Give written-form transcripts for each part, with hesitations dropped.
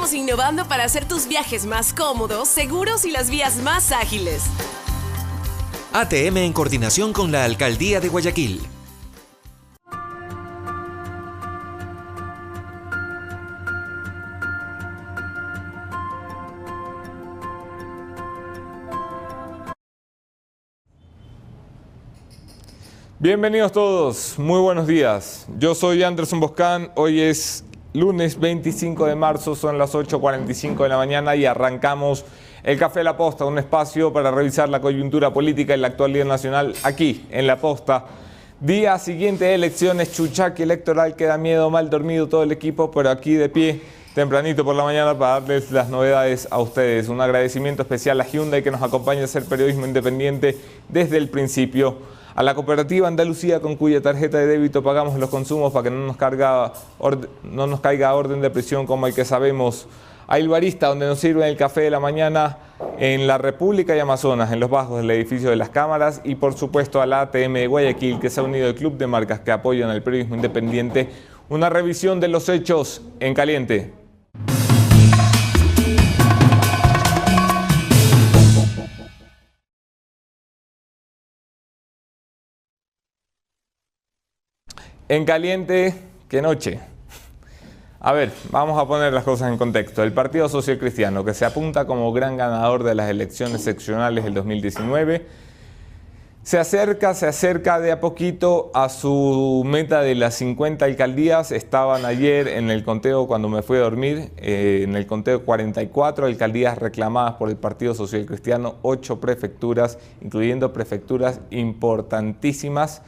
Estamos innovando para hacer tus viajes más cómodos, seguros y las vías más ágiles. ATM en coordinación con la Alcaldía de Guayaquil. Bienvenidos todos, muy buenos días. Yo soy Anderson Boscan, hoy es lunes 25 de marzo, son las 8:45 de la mañana y arrancamos el Café La Posta, un espacio para revisar la coyuntura política y la actualidad nacional aquí en La Posta. Día siguiente de elecciones, chuchaqui electoral, que da miedo, mal dormido todo el equipo, pero aquí de pie tempranito por la mañana para darles las novedades a ustedes. Un agradecimiento especial a Hyundai que nos acompaña a hacer periodismo independiente desde el principio. A la Cooperativa Andalucía, con cuya tarjeta de débito pagamos los consumos para que no nos caiga orden de prisión como el que sabemos. A El Barista, donde nos sirven el café de la mañana en la República y Amazonas, en los bajos del edificio de las cámaras. Y por supuesto a la ATM de Guayaquil, que se ha unido al club de marcas que apoyan el periodismo independiente. Una revisión de los hechos en caliente. En caliente, ¿qué noche? A ver, vamos a poner las cosas en contexto. El Partido Social Cristiano, que se apunta como gran ganador de las elecciones seccionales del 2019, se acerca de a poquito a su meta de las 50 alcaldías. Estaban ayer en el conteo, cuando me fui a dormir, en el conteo 44 alcaldías reclamadas por el Partido Social Cristiano, 8 prefecturas, incluyendo prefecturas importantísimas,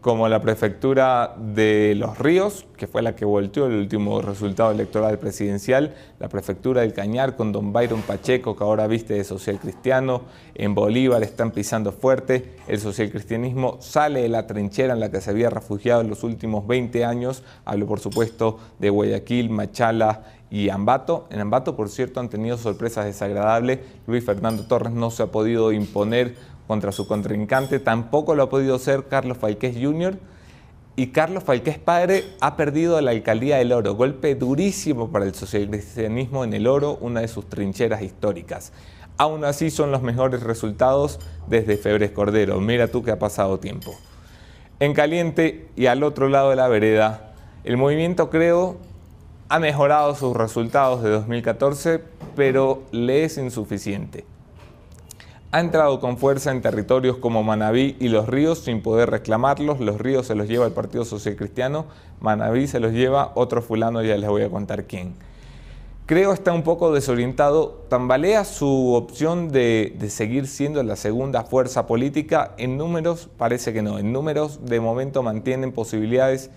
como la prefectura de Los Ríos, que fue la que volteó el último resultado electoral presidencial, la prefectura del Cañar con don Byron Pacheco, que ahora viste de social cristiano. En Bolívar están pisando fuerte, el socialcristianismo sale de la trinchera en la que se había refugiado en los últimos 20 años, hablo por supuesto de Guayaquil, Machala y Ambato. En Ambato, por cierto, han tenido sorpresas desagradables. Luis Fernando Torres no se ha podido imponer contra su contrincante, tampoco lo ha podido hacer Carlos Falqués Jr. Y Carlos Falqués padre ha perdido la alcaldía del Oro, golpe durísimo para el socialcristianismo en el Oro, una de sus trincheras históricas. Aún así son los mejores resultados desde Febres Cordero, mira tú que ha pasado tiempo. En caliente y al otro lado de la vereda, el movimiento Creo ha mejorado sus resultados de 2014, pero le es insuficiente. Ha entrado con fuerza en territorios como Manabí y Los Ríos sin poder reclamarlos. Los Ríos se los lleva el Partido Social Cristiano, Manabí se los lleva otro fulano, ya les voy a contar quién. Creo está un poco desorientado, tambalea su opción de seguir siendo la segunda fuerza política. En números parece que no, en números de momento mantienen posibilidades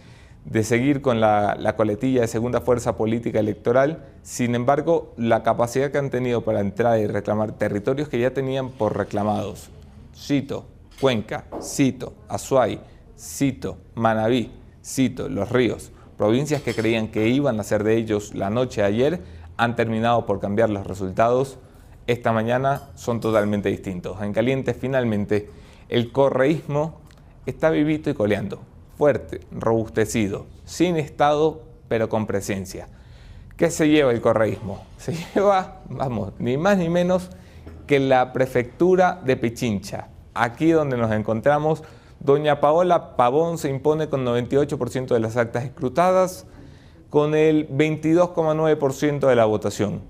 de seguir con la coletilla de segunda fuerza política electoral. Sin embargo, la capacidad que han tenido para entrar y reclamar territorios que ya tenían por reclamados, cito Cuenca, cito Azuay, cito Manabí, cito Los Ríos, provincias que creían que iban a ser de ellos la noche de ayer, han terminado por cambiar los resultados. Esta mañana son totalmente distintos. En caliente, finalmente, el correísmo está vivito y coleando, fuerte, robustecido, sin Estado, pero con presencia. ¿Qué se lleva el correísmo? Se lleva, vamos, ni más ni menos que la prefectura de Pichincha. Aquí donde nos encontramos, doña Paola Pavón se impone con 98% de las actas escrutadas, con el 22,9% de la votación.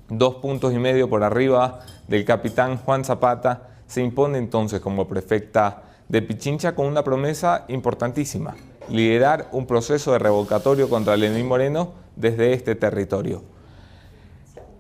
2,5 puntos por arriba del capitán Juan Zapata, se impone entonces como prefecta de Pichincha con una promesa importantísima: liderar un proceso de revocatorio contra Lenín Moreno desde este territorio.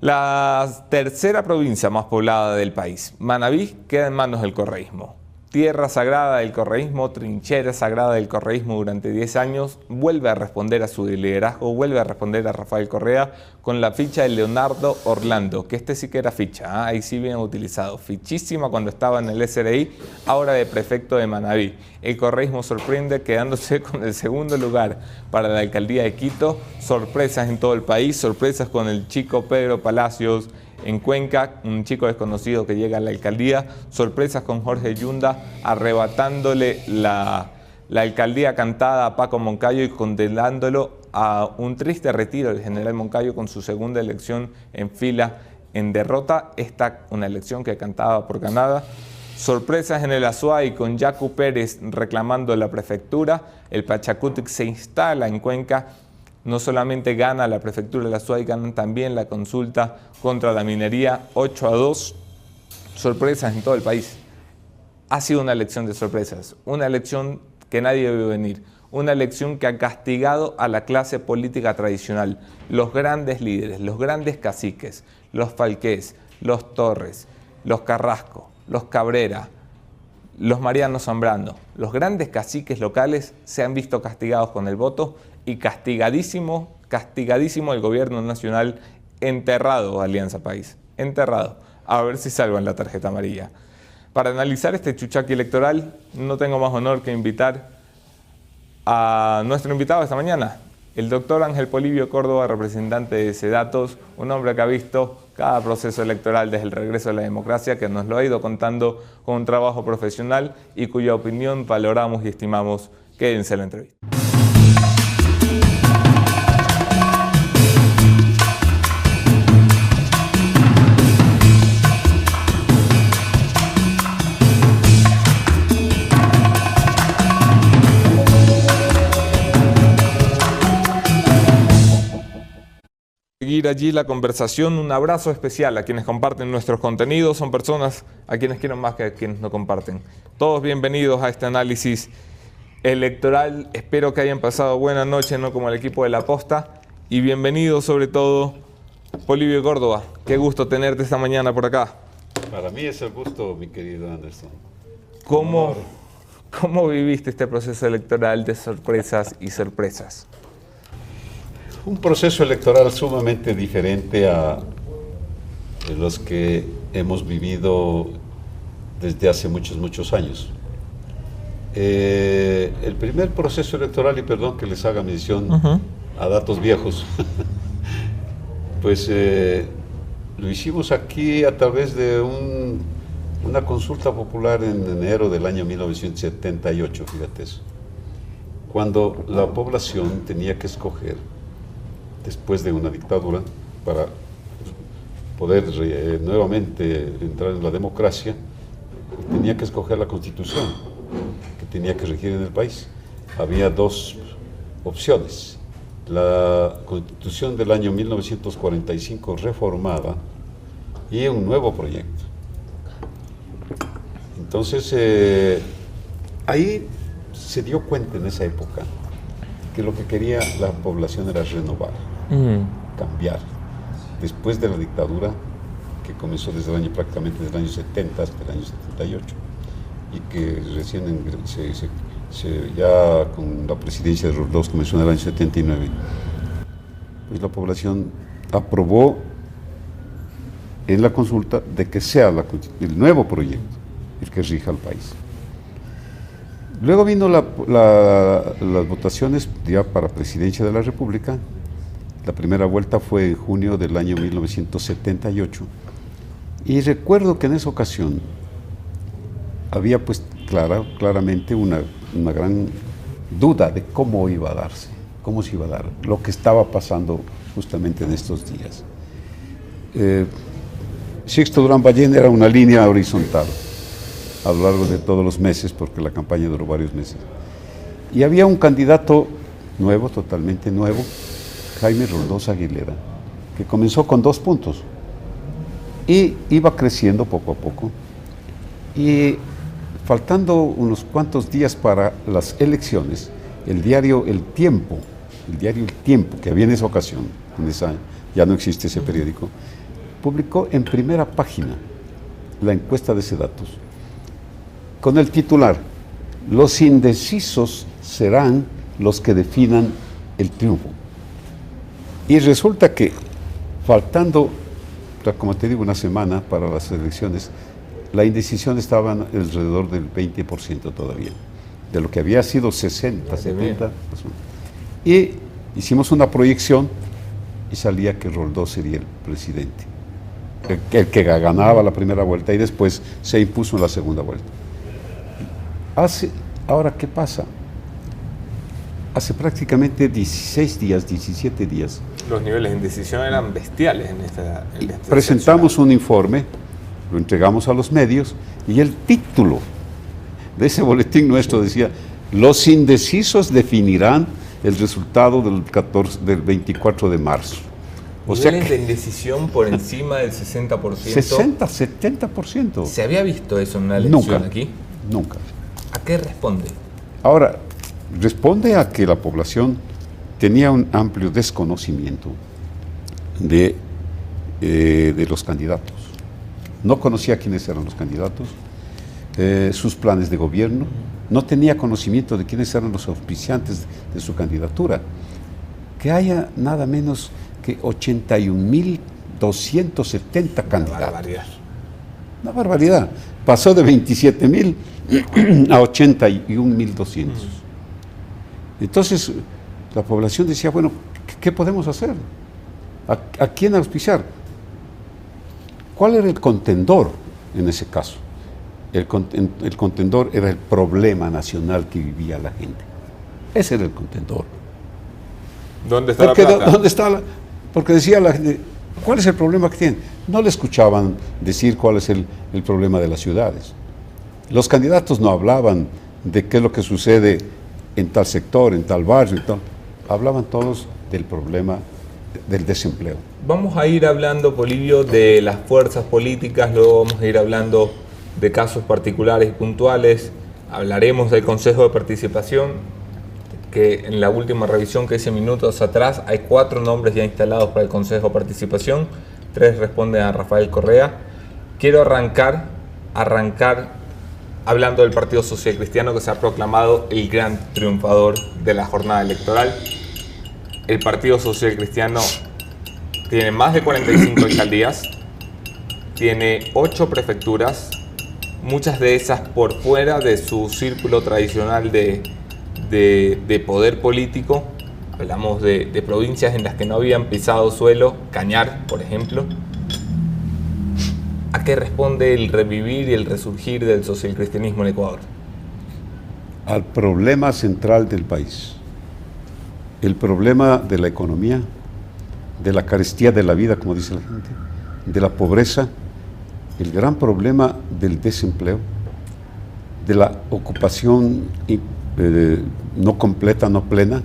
La tercera provincia más poblada del país, Manabí, queda en manos del correísmo. Tierra sagrada del correísmo, trinchera sagrada del correísmo durante 10 años, vuelve a responder a su liderazgo, vuelve a responder a Rafael Correa con la ficha de Leonardo Orlando, que este sí que era ficha, ahí sí bien utilizado, fichísima cuando estaba en el SRI, ahora de prefecto de Manabí. El correísmo sorprende quedándose con el segundo lugar para la alcaldía de Quito, sorpresas en todo el país, sorpresas con el chico Pedro Palacios en Cuenca, un chico desconocido que llega a la alcaldía, sorpresas con Jorge Yunda arrebatándole la alcaldía cantada a Paco Moncayo y condenándolo a un triste retiro del general Moncayo con su segunda elección en fila en derrota. Una elección que cantaba por ganada. Sorpresas en el Azuay con Yacu Pérez reclamando la prefectura. El Pachacutic se instala en Cuenca. No solamente gana la prefectura del Azuay, ganan también la consulta contra la minería 8-2. Sorpresas en todo el país. Ha sido una elección de sorpresas, una elección que nadie vio venir, una elección que ha castigado a la clase política tradicional, los grandes líderes, los grandes caciques, los Falqués, los Torres, los Carrasco, los Cabrera, los Mariano Zambrano, los grandes caciques locales se han visto castigados con el voto y castigadísimo el gobierno nacional, enterrado Alianza País, enterrado, a ver si salvan la tarjeta amarilla. Para analizar este chuchaqui electoral, no tengo más honor que invitar a nuestro invitado esta mañana, el doctor Ángel Polibio Córdoba, representante de Sedatos, un hombre que ha visto cada proceso electoral desde el regreso a la democracia, que nos lo ha ido contando con un trabajo profesional y cuya opinión valoramos y estimamos. Quédense en la entrevista. Seguir allí la conversación, un abrazo especial a quienes comparten nuestros contenidos, son personas a quienes quiero más que a quienes no comparten. Todos bienvenidos a este análisis electoral, espero que hayan pasado buena noche, no como el equipo de La Posta, y bienvenido sobre todo Polibio Córdoba, qué gusto tenerte esta mañana por acá. Para mí es el gusto, mi querido Anderson. ¿Cómo viviste este proceso electoral de sorpresas y sorpresas? Un proceso electoral sumamente diferente a los que hemos vivido desde hace muchos años. El primer proceso electoral, y perdón que les haga mención a datos viejos, pues lo hicimos aquí a través de una consulta popular en enero del año 1978, fíjate eso, cuando la población tenía que escoger, después de una dictadura, para poder nuevamente entrar en la democracia, tenía que escoger la Constitución que tenía que regir en el país. Había dos opciones: la Constitución del año 1945 reformada y un nuevo proyecto. Entonces, ahí se dio cuenta en esa época que lo que quería la población era renovar, cambiar. Después de la dictadura, que comenzó prácticamente desde el año 70 hasta el año 78, y que recién ya con la presidencia de Roldós comenzó en el año 79, pues la población aprobó en la consulta de que sea el nuevo proyecto el que rija al país. Luego vino las votaciones ya para presidencia de la República. La primera vuelta fue en junio del año 1978. Y recuerdo que en esa ocasión había pues claramente una gran duda de cómo iba a darse, cómo se iba a dar lo que estaba pasando justamente en estos días. Sixto Durán Ballén era una línea horizontal a lo largo de todos los meses, porque la campaña duró varios meses. Y había un candidato nuevo, totalmente nuevo, Jaime Roldós Aguilera, que comenzó con 2 puntos y iba creciendo poco a poco. Y faltando unos cuantos días para las elecciones, el diario El Tiempo, que había en esa ocasión, ya no existe ese periódico, publicó en primera página la encuesta de Sedatos, con el titular: los indecisos serán los que definan el triunfo. Y resulta que, faltando, como te digo, una semana para las elecciones, la indecisión estaba alrededor del 20% todavía, de lo que había sido 60, 70%. Y hicimos una proyección y salía que Roldós sería el presidente, el que ganaba la primera vuelta, y después se impuso en la segunda vuelta. Ahora, ¿qué pasa? hace prácticamente 16 días, 17 días. Los niveles de indecisión eran bestiales en esta Presentamos un informe, lo entregamos a los medios y el título de ese boletín nuestro decía: los indecisos definirán el resultado del 24 de marzo. O sea, niveles de indecisión por encima del 60%. 60, 70%. ¿Se había visto eso en una elección aquí? Nunca. ¿A qué responde? Ahora, responde a que la población tenía un amplio desconocimiento de los candidatos. No conocía quiénes eran los candidatos, sus planes de gobierno, no tenía conocimiento de quiénes eran los auspiciantes de su candidatura. Que haya nada menos que 81.270 candidatos. Una barbaridad. Pasó de 27.000 a 81.200. Entonces, la población decía, bueno, ¿qué podemos hacer? ¿A quién auspiciar? ¿Cuál era el contendor en ese caso? El contendor era el problema nacional que vivía la gente. Ese era el contendor. ¿Dónde está la plata? ¿Dónde está porque decía la gente, ¿cuál es el problema que tienen? No le escuchaban decir cuál es el problema de las ciudades. Los candidatos no hablaban de qué es lo que sucede en tal sector, en tal barrio y tal. Hablaban todos del problema del desempleo. Vamos a ir hablando, Polibio, de las fuerzas políticas, luego vamos a ir hablando de casos particulares y puntuales. Hablaremos del Consejo de Participación, que en la última revisión que hice minutos atrás hay 4 nombres ya instalados para el Consejo de Participación, 3 responden a Rafael Correa. Quiero arrancar hablando del Partido Social Cristiano, que se ha proclamado el gran triunfador de la jornada electoral. El Partido Social Cristiano tiene más de 45 alcaldías, tiene 8 prefecturas, muchas de esas por fuera de su círculo tradicional de poder político. Hablamos de provincias en las que no habían pisado suelo, Cañar, por ejemplo. ¿A qué responde el revivir y el resurgir del socialcristianismo en Ecuador? Al problema central del país. El problema de la economía, de la carestía de la vida, como dice la gente, de la pobreza, el gran problema del desempleo, de la ocupación no completa, no plena,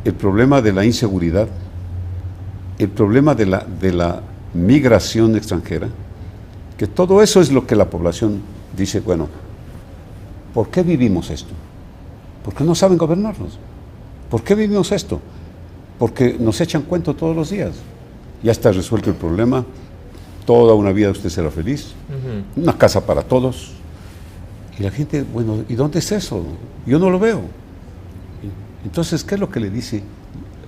el problema de la inseguridad, el problema de la migración extranjera, que todo eso es lo que la población dice, bueno, ¿por qué vivimos esto? ¿Por qué no saben gobernarnos? ¿Por qué vivimos esto? Porque nos echan cuento todos los días. Ya está resuelto el problema, toda una vida usted será feliz, una casa para todos. Y la gente, bueno, ¿y dónde es eso? Yo no lo veo. Entonces, ¿qué es lo que le dice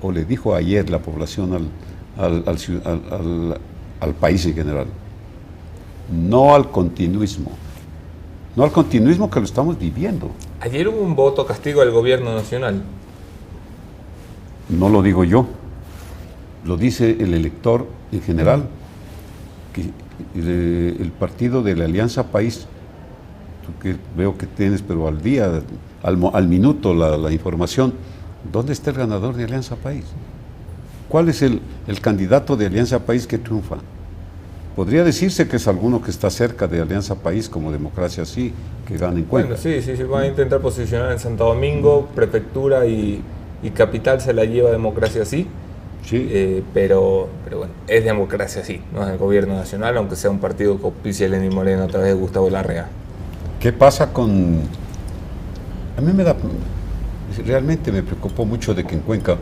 o le dijo ayer la población al país en general? No al continuismo. No al continuismo que lo estamos viviendo. Ayer hubo un voto castigo al gobierno nacional. No lo digo yo, lo dice el elector en general, que el partido de la Alianza País, tú que veo que tienes, pero al día, al minuto la información, ¿dónde está el ganador de Alianza País? ¿Cuál es el candidato de Alianza País que triunfa? Podría decirse que es alguno que está cerca de Alianza País, como Democracia Sí, que gana en Cuenca. Bueno, sí, van a intentar posicionar en Santo Domingo, prefectura y capital se la lleva Democracia Sí. Sí. Pero bueno, es Democracia Sí, no es el gobierno nacional, aunque sea un partido que auspicia a Lenín Moreno a través de Gustavo Larrea. ¿Qué pasa con...? A mí realmente me preocupó mucho de que en Cuenca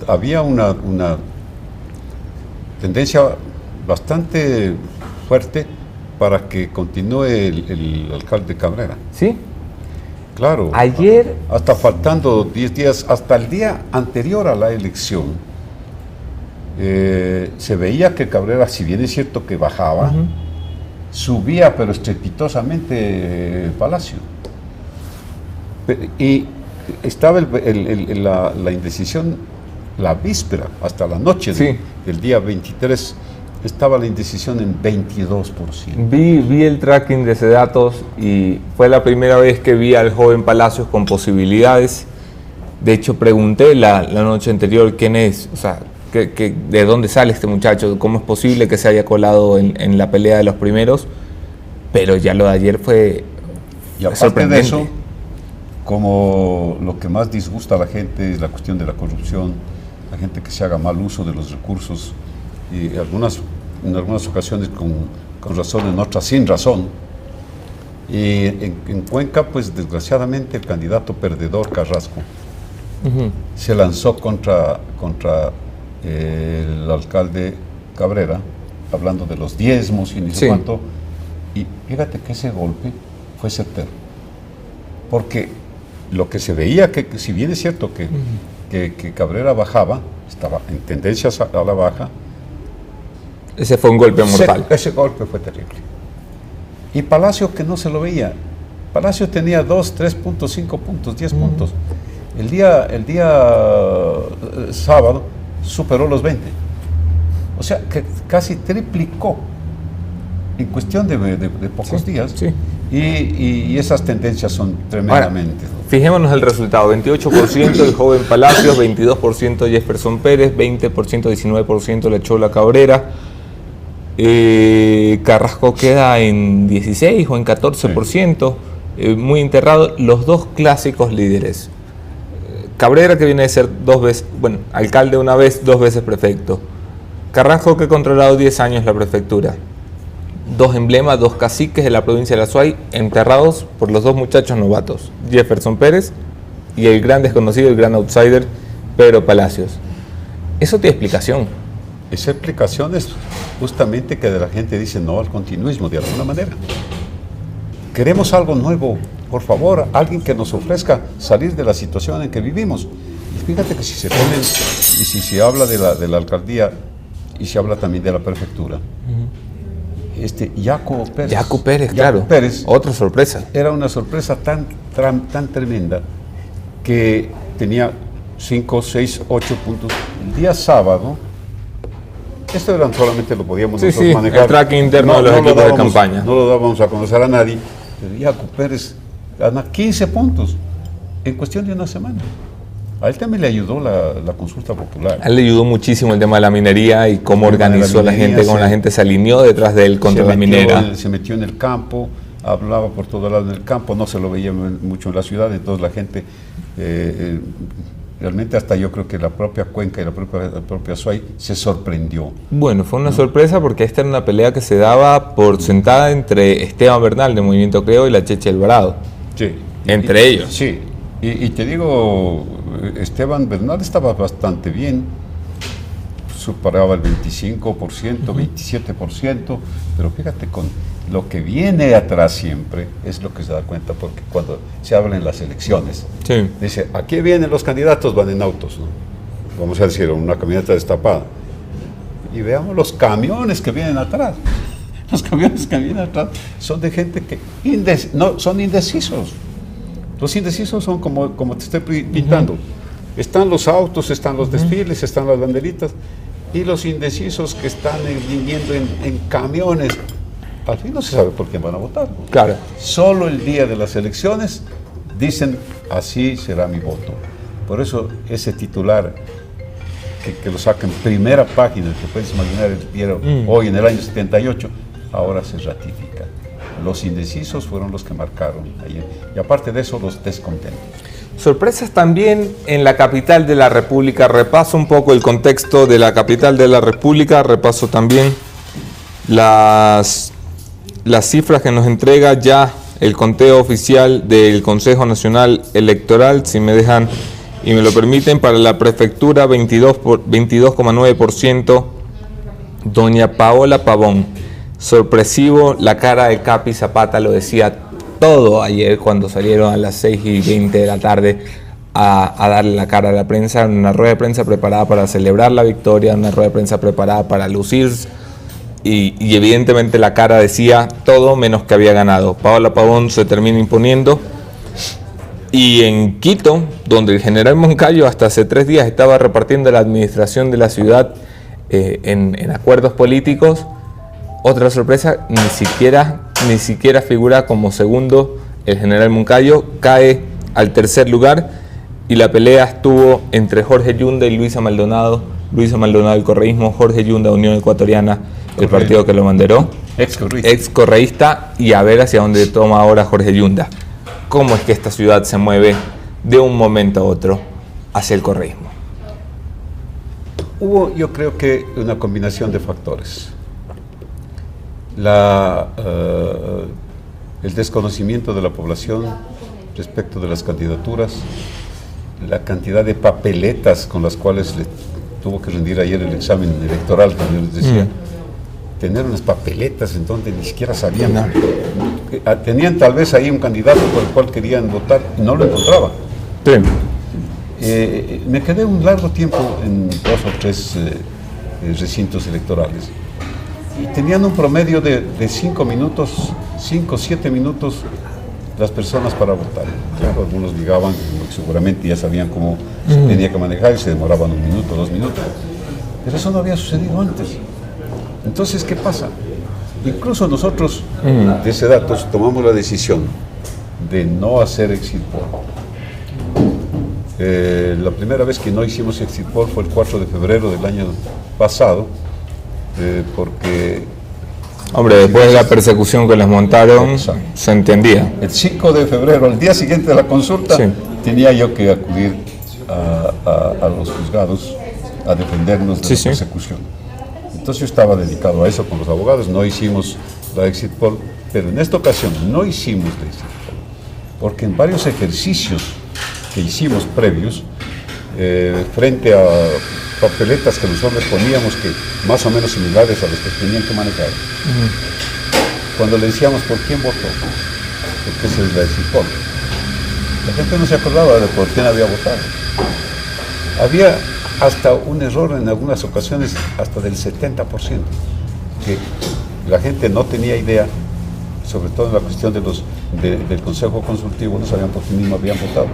había una tendencia bastante fuerte para que continúe el alcalde Cabrera. ¿Sí? Claro. Ayer... Hasta faltando 10 días, hasta el día anterior a la elección, se veía que Cabrera, si bien es cierto que bajaba, subía pero estrepitosamente el Palacio. Y estaba la indecisión la víspera, hasta la noche del día 23 estaba la indecisión en 22%. Vi el tracking de ese datos y fue la primera vez que vi al joven Palacios con posibilidades. De hecho, pregunté la noche anterior quién es, o sea, de dónde sale este muchacho, cómo es posible que se haya colado en la pelea de los primeros, pero ya lo de ayer fue y aparte sorprendente. de eso, como lo que más disgusta a la gente es la cuestión de la corrupción, la gente que se haga mal uso de los recursos, y en algunas ocasiones con razón, en otras sin razón. Y en Cuenca, pues desgraciadamente el candidato perdedor, Carrasco, se lanzó contra el alcalde Cabrera, hablando de los diezmos y ni sé cuánto, y fíjate que ese golpe fue certero, porque lo que se veía, que si bien es cierto que Cabrera bajaba, estaba en tendencias a la baja, ese fue un golpe mortal. Ese golpe fue terrible. Y Palacio, que no se lo veía, Palacio tenía 2, 3.5 puntos, 10 puntos. El día sábado superó los 20. O sea, que casi triplicó en cuestión de pocos días. Sí. Y esas tendencias son tremendamente. Ahora, fijémonos el resultado: 28% el joven Palacios, 22% Jefferson Pérez, 20%, 19% la Chola Cabrera. Carrasco queda en 16 o en 14%, muy enterrado. Los dos clásicos líderes. Cabrera, que viene de ser 2 veces, bueno, alcalde una vez, 2 veces prefecto. Carrasco, que ha controlado 10 años la prefectura. 2 emblemas, 2 caciques de la provincia de la Azuay, enterrados por los 2 muchachos novatos, Jefferson Pérez y el gran desconocido, el gran outsider, Pedro Palacios. Eso tiene explicación. Esa explicación es justamente que la gente dice no al continuismo, de alguna manera. Queremos algo nuevo, por favor, alguien que nos ofrezca salir de la situación en que vivimos. Y fíjate que si se ponen, y si se habla de la alcaldía, y se habla también de la prefectura, Yaco Pérez, claro, otra sorpresa. Era una sorpresa tan tremenda que tenía 5, 6, 8 puntos. El día sábado, esto era solamente lo podíamos nosotros manejar. El tracking interno de los equipos de campaña. No lo dábamos a conocer a nadie, pero Yaco Pérez gana 15 puntos en cuestión de una semana. A él también le ayudó la consulta popular. A él le ayudó muchísimo el tema de la minería y cómo organizó la gente, cómo la gente se alineó detrás de él contra la minera. Se metió en el campo, hablaba por todo lado en el campo, no se lo veía mucho en la ciudad, entonces la gente, realmente hasta yo creo que la propia Cuenca y la propia Azuay se sorprendió. Bueno, fue una sorpresa porque esta era una pelea que se daba por sentada entre Esteban Bernal de Movimiento Creo y la Cheche Alvarado. Sí. Entre ellos. Sí. Y te digo, Esteban Bernal estaba bastante bien, superaba el 25%, 27%, pero fíjate, con lo que viene atrás siempre es lo que se da cuenta, porque cuando se habla en las elecciones, dice, aquí vienen los candidatos, van en autos, ¿no? Vamos a decir, una camioneta destapada, y veamos los camiones que vienen atrás. Los camiones que vienen atrás son de gente que son indecisos. Los indecisos son como te estoy pintando. Están los autos, están los desfiles, están las banderitas, y los indecisos que están viniendo en camiones, al fin no se sabe por quién van a votar. Claro. Solo el día de las elecciones dicen, así será mi voto. Por eso ese titular que lo saca en primera página, que puedes imaginar el diario hoy en el año 78, ahora se ratifica. Los indecisos fueron los que marcaron ayer. Y aparte de eso, los descontentos. Sorpresas también en la capital de la República. Repaso un poco el contexto de la capital de la República. Repaso también las cifras que nos entrega ya el conteo oficial del Consejo Nacional Electoral. Si me dejan y me lo permiten, para la prefectura 22,9%, doña Paola Pavón. Sorpresivo, la cara de Capi Zapata lo decía todo ayer cuando salieron a las 6:20 de la tarde a darle la cara a la prensa, una rueda de prensa preparada para celebrar la victoria, una rueda de prensa preparada para lucir, y evidentemente la cara decía todo menos que había ganado. Paola Pavón se termina imponiendo, y en Quito, donde el general Moncayo hasta hace 3 días estaba repartiendo la administración de la ciudad, en acuerdos políticos. Otra sorpresa, ni siquiera figura como segundo el general Moncayo, cae al tercer lugar, y la pelea estuvo entre Jorge Yunda y Luisa Maldonado del correísmo, Jorge Yunda, Unión Ecuatoriana, el partido que lo abanderó, ex correísta, y a ver hacia dónde toma ahora Jorge Yunda. ¿Cómo es que esta ciudad se mueve de un momento a otro hacia el correísmo? Hubo, yo creo que, una combinación de factores. El desconocimiento de la población respecto de las candidaturas, la cantidad de papeletas con las cuales le tuvo que rendir ayer el examen electoral, como yo les decía, tener unas papeletas en donde ni siquiera sabían. Tenían tal vez ahí un candidato por el cual querían votar y no lo encontraban. Sí. Me quedé un largo tiempo en 2 o 3 recintos electorales y tenían un promedio de 5 minutos, 5 o 7 minutos las personas para votar. Claro, algunos llegaban, seguramente ya sabían cómo se tenía que manejar y se demoraban 1 minuto, 2 minutos. Pero eso no había sucedido antes. Entonces, ¿qué pasa? Incluso nosotros, de ese dato, tomamos la decisión de no hacer exit poll. La primera vez que no hicimos exit poll fue el 4 de febrero del año pasado, porque... Hombre, después de la persecución que les montaron, exacto, se entendía. El 5 de febrero, al día siguiente de la consulta, sí, tenía yo que acudir a los juzgados a defendernos de la persecución. Entonces yo estaba dedicado a eso con los abogados, no hicimos la exit poll, pero en esta ocasión no hicimos la exit poll, porque en varios ejercicios que hicimos previos, frente a papeletas que nosotros poníamos, que más o menos similares a los que tenían que manejar, cuando le decíamos por quién votó, porque esa es la exit poll, la gente no se acordaba de por quién había votado. Había hasta un error en algunas ocasiones, hasta del 70%, que la gente no tenía idea, sobre todo en la cuestión de del Consejo Consultivo, no sabían por quién mismo habían votado.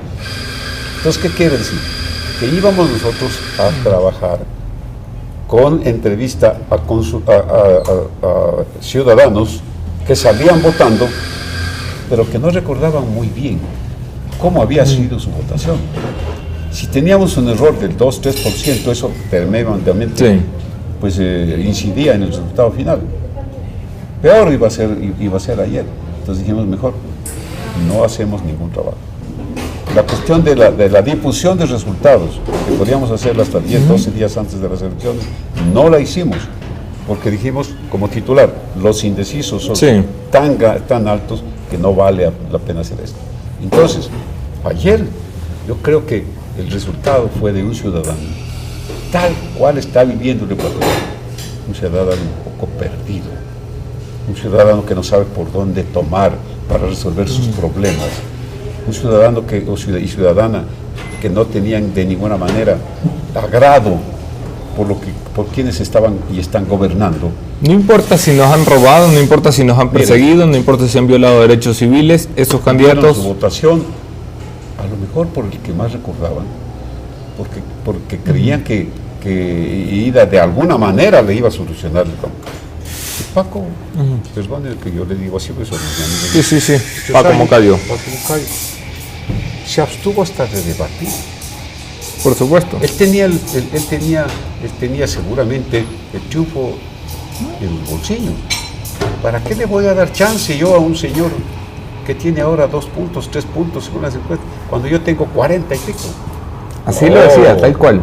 Entonces, ¿qué quiere decir? Que íbamos nosotros a trabajar con entrevista a ciudadanos que salían votando, pero que no recordaban muy bien cómo había sido su votación. Si teníamos un error del 2-3%, eso tremendamente pues, incidía en el resultado final. Peor iba a ser ayer. Entonces dijimos, mejor no hacemos ningún trabajo. La cuestión de la difusión de resultados, que podíamos hacerla hasta 10, 12 días antes de las elecciones, no la hicimos, porque dijimos, como titular, los indecisos son tan altos que no vale la pena hacer esto. Entonces, ayer yo creo que el resultado fue de un ciudadano, tal cual está viviendo el Ecuador, un ciudadano un poco perdido, un ciudadano que no sabe por dónde tomar para resolver sus problemas, un ciudadano y ciudadana que no tenían de ninguna manera agrado por quienes estaban y están gobernando. No importa si nos han robado, no importa si nos han perseguido, no importa si han violado derechos civiles, esos candidatos... Su votación, a lo mejor por el que más recordaban, porque creían que Ida de alguna manera le iba a solucionar el campo. Paco, perdón que yo le digo así, pues sí, Paco Moncayo se abstuvo hasta de debatir. Por supuesto. Él tenía seguramente el triunfo en el bolsillo. ¿Para qué le voy a dar chance yo a un señor que tiene ahora 2 puntos, 3 puntos según las encuestas, cuando yo tengo 40 y pico? Así lo decía, tal cual.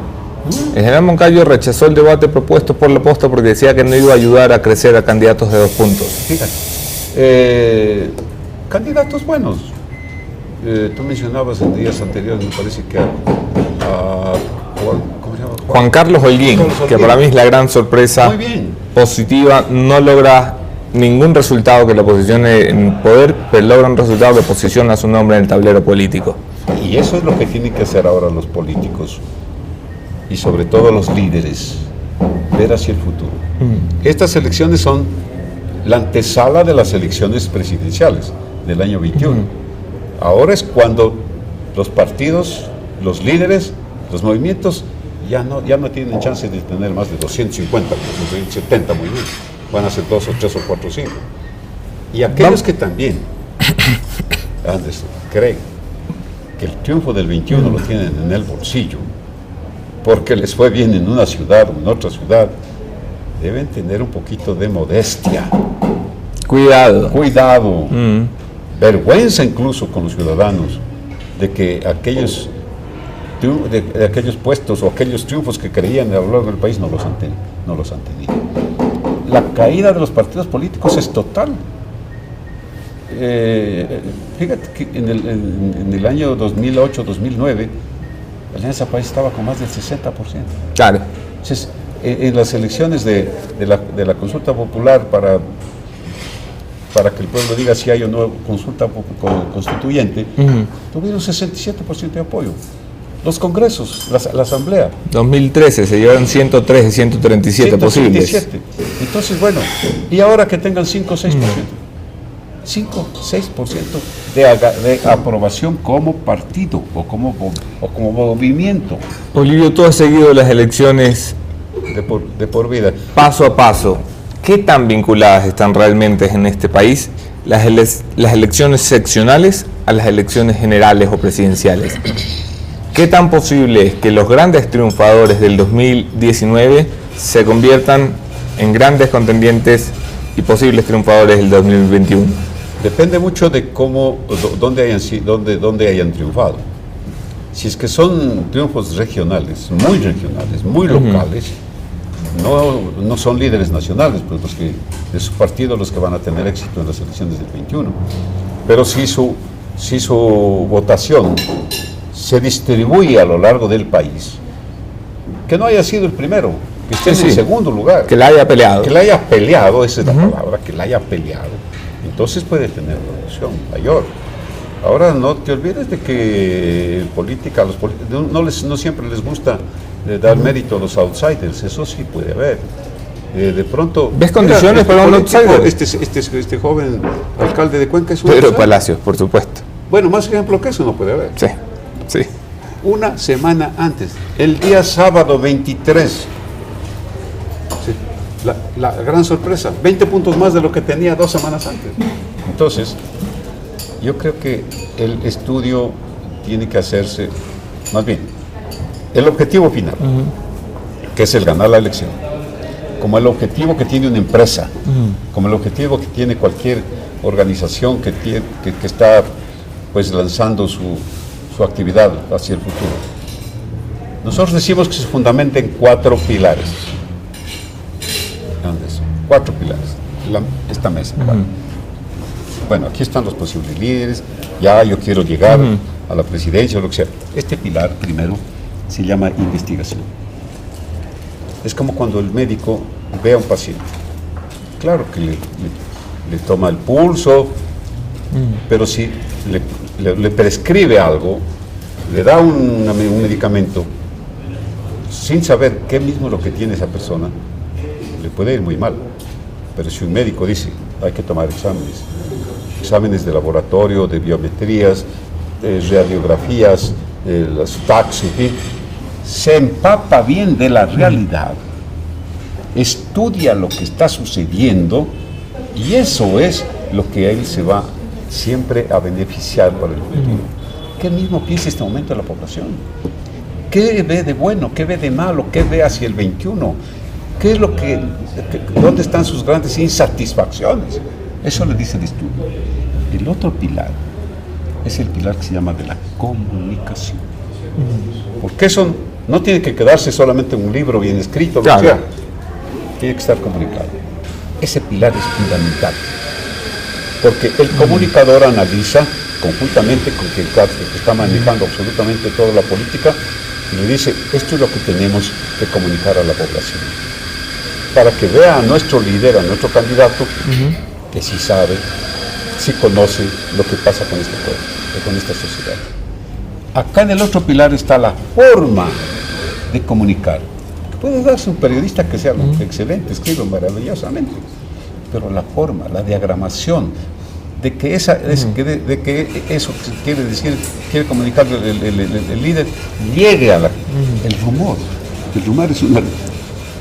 El general Moncayo rechazó el debate propuesto por la posta porque decía que no iba a ayudar a crecer a candidatos de 2 puntos. Fíjate, candidatos buenos. Tú mencionabas en días anteriores, me parece que ¿cómo se llama? Juan Carlos Holguín, que para mí es la gran sorpresa positiva. No logra ningún resultado que la posicione en poder, pero logra un resultado que posiciona su nombre en el tablero político. Y eso es lo que tienen que hacer ahora los políticos y sobre todo los líderes, ver hacia el futuro. Estas elecciones son la antesala de las elecciones presidenciales del año 21. Ahora es cuando los partidos, los líderes, los movimientos ya no tienen chance de tener más de 250, 270 muy bien. Van a ser 2 o 3 o 4 o 5. Y aquellos que también, Anderson, creen que el triunfo del 21 lo tienen en el bolsillo, porque les fue bien en una ciudad o en otra ciudad, deben tener un poquito de modestia. Cuidado. Vergüenza incluso con los ciudadanos de que aquellos puestos o aquellos triunfos que creían a lo largo del país no los han tenido. La caída de los partidos políticos es total. Fíjate que en el año 2008-2009 la Alianza País estaba con más del 60%. Claro. Entonces, en las elecciones de la consulta popular para que el pueblo diga si hay o no consulta constituyente, tuvieron 67% de apoyo. Los congresos, la asamblea. 2013 se llevaron 103 de 137 posibles. Entonces, bueno, y ahora que tengan 5 o 6%. 5 o 6% de aprobación como partido o como movimiento. Olivio, tú has seguido las elecciones de por vida. Paso a paso. ¿Qué tan vinculadas están realmente en este país las elecciones seccionales a las elecciones generales o presidenciales? ¿Qué tan posible es que los grandes triunfadores del 2019 se conviertan en grandes contendientes y posibles triunfadores del 2021? Depende mucho de dónde hayan triunfado. Si es que son triunfos regionales, muy locales, no son líderes nacionales, pues de su partido los que van a tener éxito en las elecciones del 21. Pero si su votación se distribuye a lo largo del país, que no haya sido el primero, que esté en el segundo lugar. Que la haya peleado. Que la haya peleado, esa es la palabra, que la haya peleado. Entonces puede tener una opción mayor. Ahora no te olvides de que no siempre les gusta dar mérito a los outsiders, eso sí puede haber. De pronto... ¿Ves condiciones para un outsider? Este joven alcalde de Cuenca es un Pedro Palacios, por supuesto. Bueno, más ejemplo que eso no puede haber. Sí. Una semana antes, el día sábado 23, la gran sorpresa, 20 puntos más de lo que tenía 2 semanas antes. Entonces, yo creo que el estudio tiene que hacerse, más bien, el objetivo final, que es el ganar la elección, como el objetivo que tiene una empresa, como el objetivo que tiene cualquier organización que está pues lanzando su actividad hacia el futuro. Nosotros decimos que se fundamenta en 4 pilares. 4 pilares, esta mesa. Bueno, aquí están los posibles líderes, yo quiero llegar a la presidencia o lo que sea. Este pilar, primero, se llama investigación. Es como cuando el médico ve a un paciente. Claro que le toma el pulso, pero si le prescribe algo, le da un medicamento, sin saber qué mismo es lo que tiene esa persona, le puede ir muy mal. Pero si un médico dice, hay que tomar exámenes de laboratorio, de biometrías, de radiografías, los tags, en fin, se empapa bien de la realidad, estudia lo que está sucediendo y eso es lo que él se va siempre a beneficiar para el futuro. ¿Qué mismo piensa este momento de la población? ¿Qué ve de bueno? ¿Qué ve de malo? ¿Qué ve hacia el 21? ¿Qué es dónde están sus grandes insatisfacciones? Eso le dice el estudio. El otro pilar es el pilar que se llama de la comunicación. Porque eso no tiene que quedarse solamente en un libro bien escrito, lo que sea. Tiene que estar comunicado. Ese pilar es fundamental. Porque el comunicador analiza conjuntamente con el que está manejando absolutamente toda la política y le dice, esto es lo que tenemos que comunicar a la población. Para que vea a nuestro líder, a nuestro candidato, que sí sabe, sí conoce lo que pasa con este pueblo, con esta sociedad. Acá en el otro pilar está la forma de comunicar. Puede darse un periodista que sea excelente, escribe maravillosamente, pero la forma, la diagramación, de que eso quiere comunicar el líder, llegue a el rumor, El rumor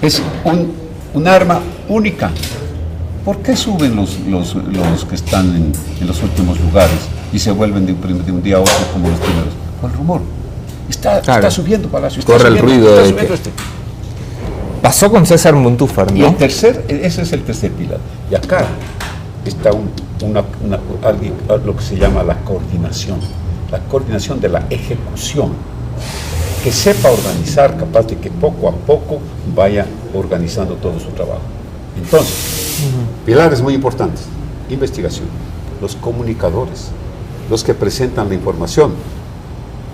es un arma única. ¿Por qué suben los que están en los últimos lugares y se vuelven de un día a otro como los primeros? Por el rumor. Está subiendo Palacio. Corre el ruido de que... Pasó con César Montúfar, ¿no? Y ese es el tercer pilar. Y acá está lo que se llama la coordinación de la ejecución, que sepa organizar, capaz de que poco a poco vaya organizando todo su trabajo. Entonces, pilares muy importantes: investigación, los comunicadores, los que presentan la información.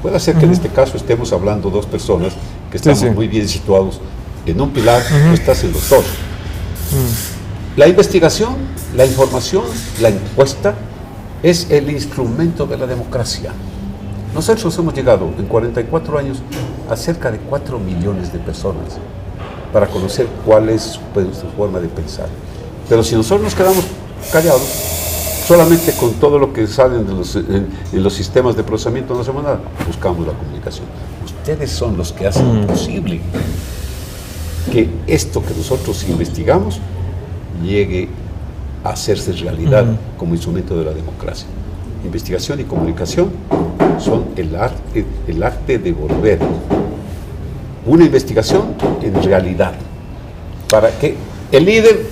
Puede ser que en este caso estemos hablando dos personas que estamos muy bien situados en un pilar, tú estás en los dos. La investigación, la información, la encuesta es el instrumento de la democracia. Nosotros hemos llegado en 44 años a cerca de 4 millones de personas para conocer cuál es su forma de pensar. Pero si nosotros nos quedamos callados, solamente con todo lo que salen de los sistemas de procesamiento no hacemos nada, buscamos la comunicación. Ustedes son los que hacen posible que esto que nosotros investigamos llegue a hacerse realidad como instrumento de la democracia. Investigación y comunicación son el arte de volver una investigación en realidad, para que el líder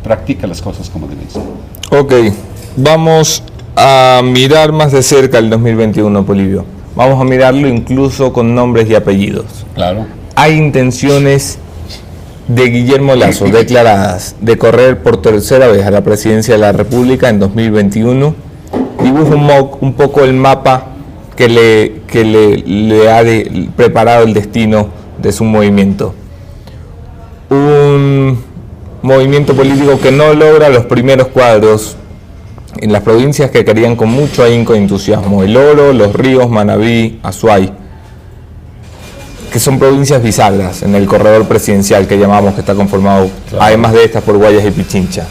practique las cosas como deben ser. Ok, vamos a mirar más de cerca el 2021, Polibio. Vamos a mirarlo incluso con nombres y apellidos. Claro. Hay intenciones de Guillermo Lasso declaradas de correr por tercera vez a la presidencia de la República en 2021. Dibuja un poco el mapa que le ha preparado el destino de su movimiento. Un movimiento político que no logra los primeros cuadros en las provincias que querían con mucho ahínco y entusiasmo: El Oro, Los Ríos, Manabí, Azuay, que son provincias bisagras en el corredor presidencial que llamamos, que está conformado, claro, además de estas, por Guayas y Pichincha.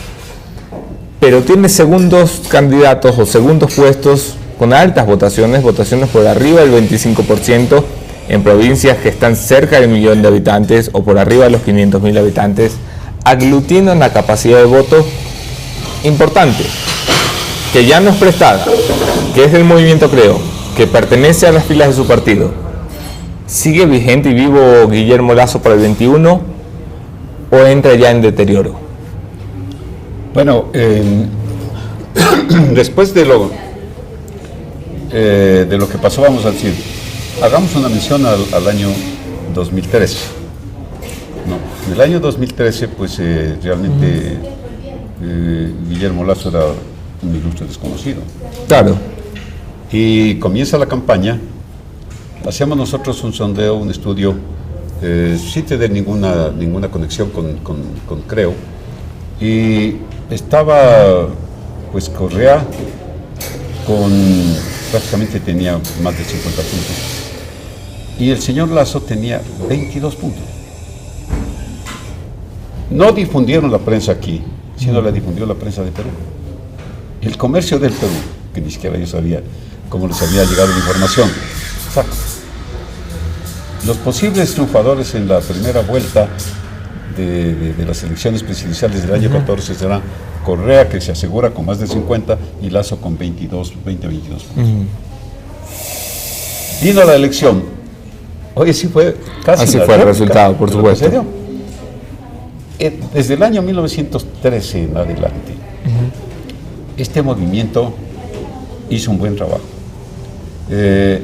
Pero tiene segundos candidatos o segundos puestos con altas votaciones por arriba del 25%, en provincias que están cerca del 1.000.000 de habitantes o por arriba de los 500.000 habitantes, aglutinan la capacidad de voto importante, que ya no es prestada, que es del movimiento Creo, que pertenece a las filas de su partido. ¿Sigue vigente y vivo Guillermo Lasso para el 21 o entra ya en deterioro? Bueno, después de lo que pasó, vamos a decir, hagamos una mención al año 2013. No, en el año 2013, pues realmente Guillermo Lasso era un ilustre desconocido. Claro. Y comienza la campaña. Hacemos nosotros un sondeo, un estudio, sin tener ninguna conexión con Creo, y estaba pues Correa prácticamente tenía más de 50 puntos, y el señor Lasso tenía 22 puntos. No difundieron la prensa aquí, sino la difundió la prensa de Perú. El comercio del Perú, que ni siquiera yo sabía cómo les había llegado la información, saco. Los posibles triunfadores en la primera vuelta de las elecciones presidenciales del año 14 serán Correa, que se asegura con más de 50, y Lasso con 20, 22 puntos. Vino la elección. Oye, sí fue casi. Así fue el resultado, por supuesto. Desde el año 1913 en adelante, este movimiento hizo un buen trabajo.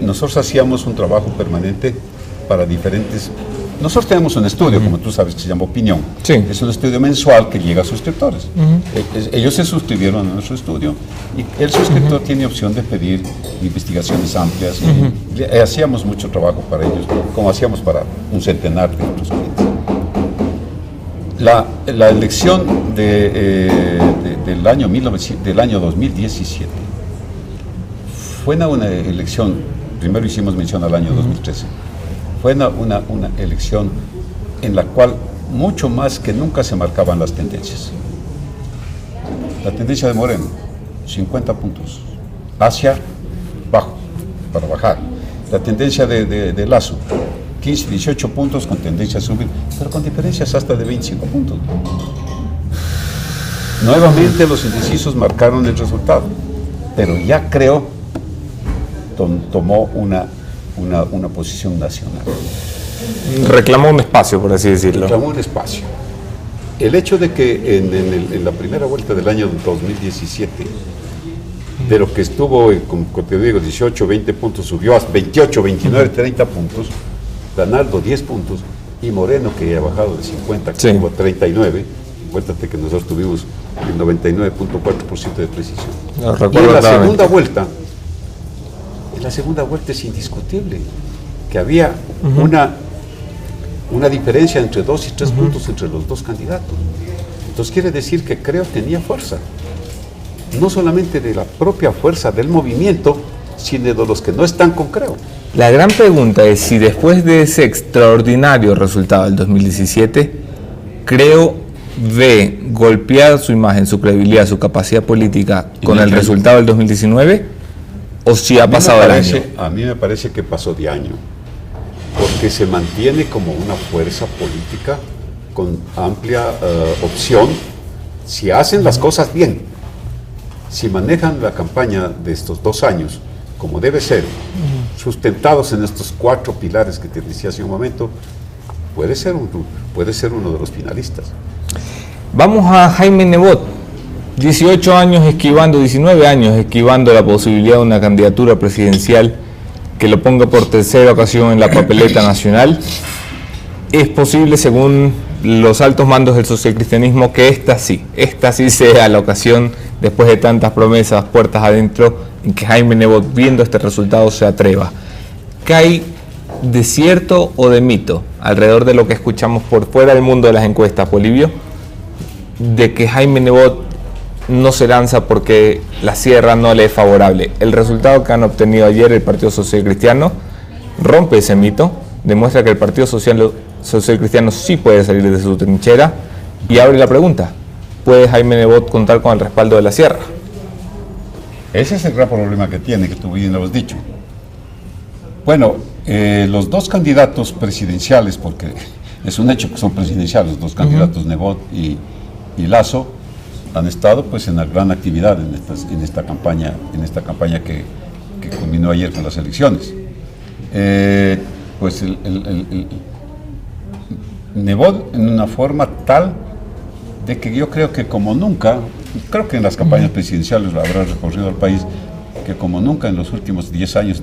Nosotros hacíamos un trabajo permanente para diferentes... Nosotros tenemos un estudio, como tú sabes, que se llama Opinión. Sí. Es un estudio mensual que llega a suscriptores. Ellos se suscribieron a nuestro estudio y el suscriptor tiene opción de pedir investigaciones amplias. Y hacíamos mucho trabajo para ellos, como hacíamos para un centenar de otros clientes. La elección del año 2017 fue una elección, primero hicimos mención al año 2013, fue una elección en la cual mucho más que nunca se marcaban las tendencias. La tendencia de Moreno, 50 puntos, hacia bajo, para bajar. La tendencia de Lasso, 15, 18 puntos con tendencia a subir, pero con diferencias hasta de 25 puntos. Nuevamente los indecisos marcaron el resultado, pero ya creo tomó una posición nacional. Reclamó un espacio, por así decirlo. Reclamó un espacio. El hecho de que en la primera vuelta del año 2017, de lo que estuvo, como te digo, 18, 20 puntos, subió a 28, 29, 30 puntos, Danardo 10 puntos, y Moreno, que ha bajado de 50, que tuvo 39, acuérdate que nosotros tuvimos el 99.4% de precisión. Y en la segunda vuelta es indiscutible que había una diferencia entre 2 y 3 puntos entre los dos candidatos. Entonces quiere decir que Creo tenía fuerza, no solamente de la propia fuerza del movimiento, sino de los que no están con Creo. La gran pregunta es si después de ese extraordinario resultado del 2017, Creo ve golpear su imagen, su credibilidad, su capacidad política con el resultado del 2019, o si ha pasado el año. A mí me parece que pasó de año, porque se mantiene como una fuerza política con amplia opción, si hacen las cosas bien, si manejan la campaña de estos 2 años como debe ser, sustentados en estos 4 pilares que te decía hace un momento, puede ser uno de los finalistas. Vamos a Jaime Nebot, 18 años esquivando, 19 años esquivando la posibilidad de una candidatura presidencial que lo ponga por tercera ocasión en la papeleta nacional. Es posible, según los altos mandos del socialcristianismo, que esta sí sea la ocasión, después de tantas promesas puertas adentro, en que Jaime Nebot, viendo este resultado, se atreva. ¿Qué hay de cierto o de mito alrededor de lo que escuchamos por fuera del mundo de las encuestas, Polibio, de que Jaime Nebot no se lanza porque la sierra no le es favorable? El resultado que han obtenido ayer el Partido Social Cristiano rompe ese mito, demuestra que el Partido Social Cristiano sí puede salir de su trinchera y abre la pregunta: ¿puede Jaime Nebot contar con el respaldo de la sierra? Ese es el gran problema que tiene, que tú bien lo has dicho. Bueno, los dos candidatos presidenciales, porque es un hecho que son presidenciales, los dos candidatos, Nebot y Lasso, han estado pues en la gran actividad en esta campaña que culminó ayer con las elecciones. Pues Nebot en una forma tal de que yo creo que como nunca, creo que en las campañas presidenciales habrá recorrido el país, que como nunca en los últimos 10 años,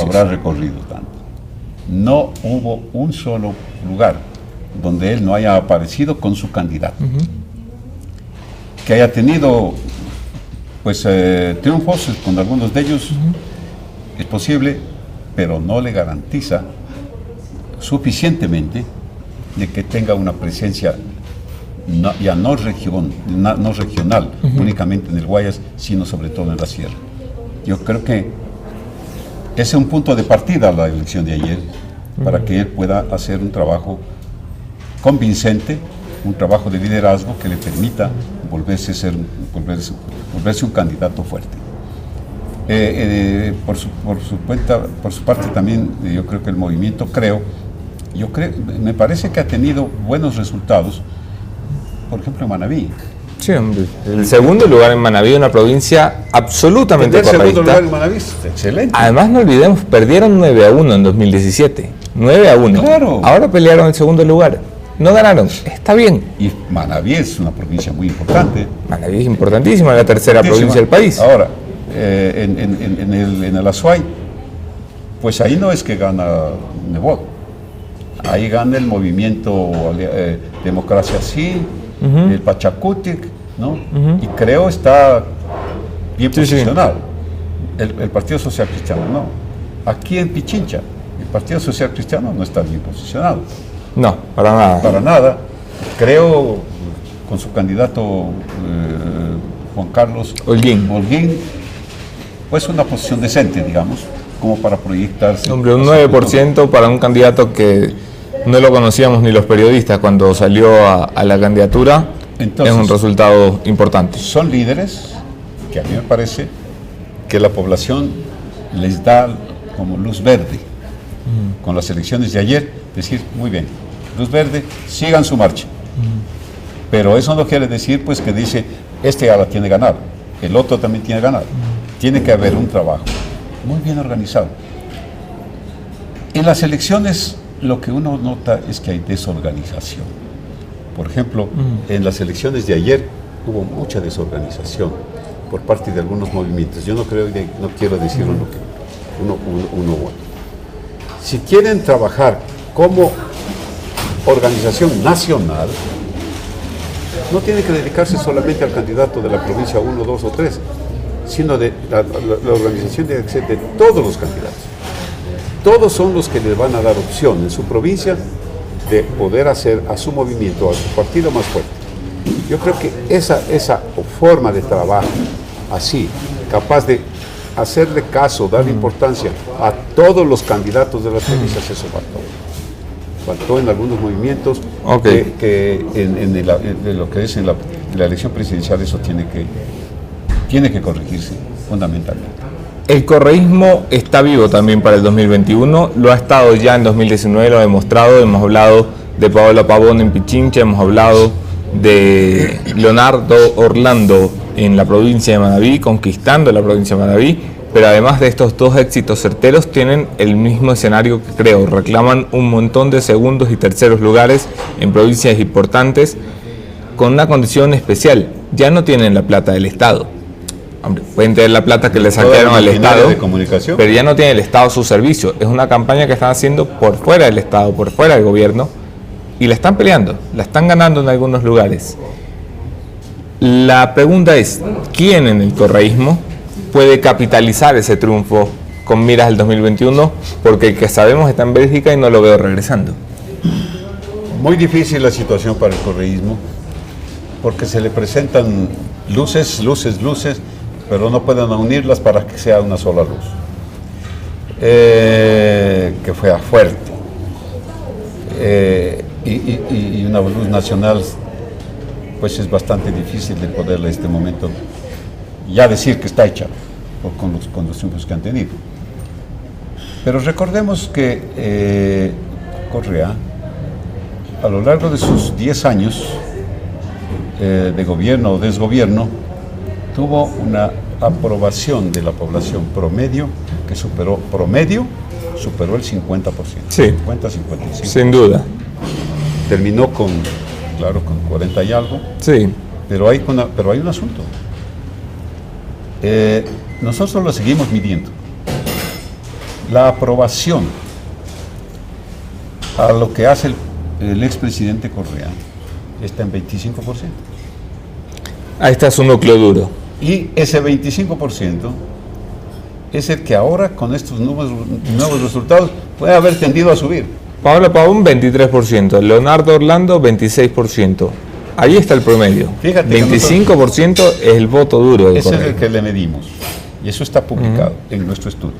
habrá recorrido tanto. No hubo un solo lugar donde él no haya aparecido con su candidato. Que haya tenido pues triunfos con algunos de ellos, es posible, pero no le garantiza suficientemente de que tenga una presencia no regional, únicamente en el Guayas, sino sobre todo en la sierra. Yo creo que ese es un punto de partida la elección de ayer, para que él pueda hacer un trabajo convincente, un trabajo de liderazgo que le permita volverse un candidato fuerte. Por su parte también, yo creo que el movimiento me parece que ha tenido buenos resultados, por ejemplo en Manabí. Sí, hombre. El segundo lugar en Manabí, una provincia absolutamente correcta. El segundo lugar en Manabí, excelente. Además, no olvidemos, perdieron 9-1 en 2017. 9-1. Claro. Ahora pelearon el segundo lugar. No ganaron. Está bien. Y Manabí es una provincia muy importante. Manabí es importantísima, la tercera provincia del país. Ahora, en el Azuay, pues ahí no es que gana Nebot. Ahí gana el movimiento Democracia Sí, el Pachacutic, ¿no? Y Creo está bien posicionado. El Partido Social Cristiano no. Aquí en Pichincha, el Partido Social Cristiano no está bien posicionado. No, para nada. Para nada. Creo con su candidato Juan Carlos Holguín, pues una posición decente, digamos, como para proyectarse. Hombre, un 9% para un candidato que no lo conocíamos ni los periodistas cuando salió a la candidatura. Entonces, es un resultado importante. Son líderes que a mí me parece que la población les da como luz verde con las elecciones de ayer, decir, muy bien, luz verde, sigan su marcha. Pero eso no quiere decir pues que dice, este ya la tiene ganada, el otro también tiene ganada. Tiene que haber un trabajo muy bien organizado. En las elecciones lo que uno nota es que hay desorganización. Por ejemplo, en las elecciones de ayer hubo mucha desorganización por parte de algunos movimientos. Yo no quiero decir uno u otro. Si quieren trabajar como organización nacional, no tienen que dedicarse solamente al candidato de la provincia 1, 2 o 3, sino de la organización debe ser de todos los candidatos. Todos son los que les van a dar opción en su provincia de poder hacer a su movimiento, a su partido más fuerte. Yo creo que esa forma de trabajo, así, capaz de hacerle caso, darle importancia a todos los candidatos de las provincias, eso faltó en algunos movimientos, que en lo que es en la elección presidencial eso tiene que corregirse fundamentalmente. El correísmo está vivo también para el 2021, lo ha estado ya en 2019, lo ha demostrado, hemos hablado de Paola Pavón en Pichincha, hemos hablado de Leonardo Orlando en la provincia de Manabí, conquistando la provincia de Manabí, pero además de estos dos éxitos certeros tienen el mismo escenario que creo, reclaman un montón de segundos y terceros lugares en provincias importantes con una condición especial, ya no tienen la plata del Estado. Hombre, pueden tener la plata que le saquearon al Estado, pero ya no tiene el Estado a su servicio. Es una campaña que están haciendo por fuera del Estado, por fuera del gobierno, y la están peleando, la están ganando en algunos lugares. La pregunta es, ¿quién en el correísmo puede capitalizar ese triunfo con miras al 2021? Porque el que sabemos está en Bélgica y no lo veo regresando. Muy difícil la situación para el correísmo, porque se le presentan luces, pero no pueden unirlas para que sea una sola luz, que fuera fuerte, y una luz nacional, pues es bastante difícil de poderla en este momento ya decir que está hecha con los triunfos que han tenido. Pero recordemos que Correa, a lo largo de sus 10 años de gobierno o desgobierno, tuvo una aprobación de la población promedio que superó el 50%. Sí, 50-55%. Sin duda. Terminó con 40 y algo. Sí. Pero hay un asunto. Nosotros lo seguimos midiendo. La aprobación a lo que hace el expresidente Correa está en 25%. Ahí está su núcleo duro. Y ese 25% es el que ahora, con estos nuevos resultados, puede haber tendido a subir. Paola Pavón, 23%. Leonardo Orlando, 26%. Ahí está el promedio. Fíjate, 25% es el voto duro. Ese es el que le medimos. Y eso está publicado en nuestro estudio.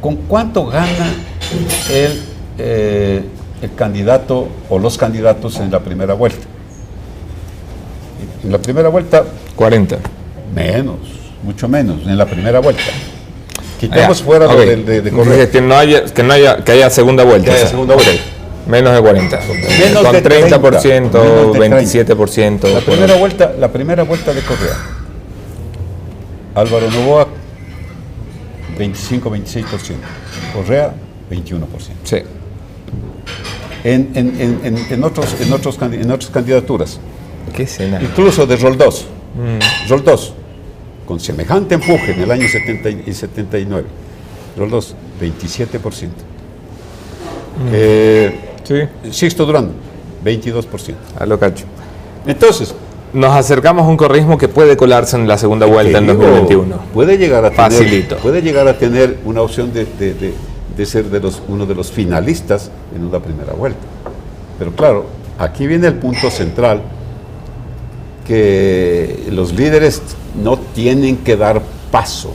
¿Con cuánto gana el candidato o los candidatos en la primera vuelta? En la primera vuelta... 40. Menos, mucho menos, en la primera vuelta. Quitemos fuera de Correa. Que haya segunda vuelta. Que haya segunda vuelta. Menos de 40. Menos con de 30%, 27%. La primera vuelta de Correa. Álvaro Noboa, 25-26%. Correa, 21%. Sí. En otras candidaturas. ¿Qué escena? Incluso de Roldós. Roldós, con semejante empuje en el año 70 y 79. Roldós, 27%. Sí. Sixto Durán, 22%. A lo cacho. Entonces, nos acercamos a un correísmo que puede colarse en la segunda vuelta en 2021. Puede llegar a tener una opción de ser uno de los finalistas en una primera vuelta. Pero claro, aquí viene el punto central, que los líderes no tienen que dar paso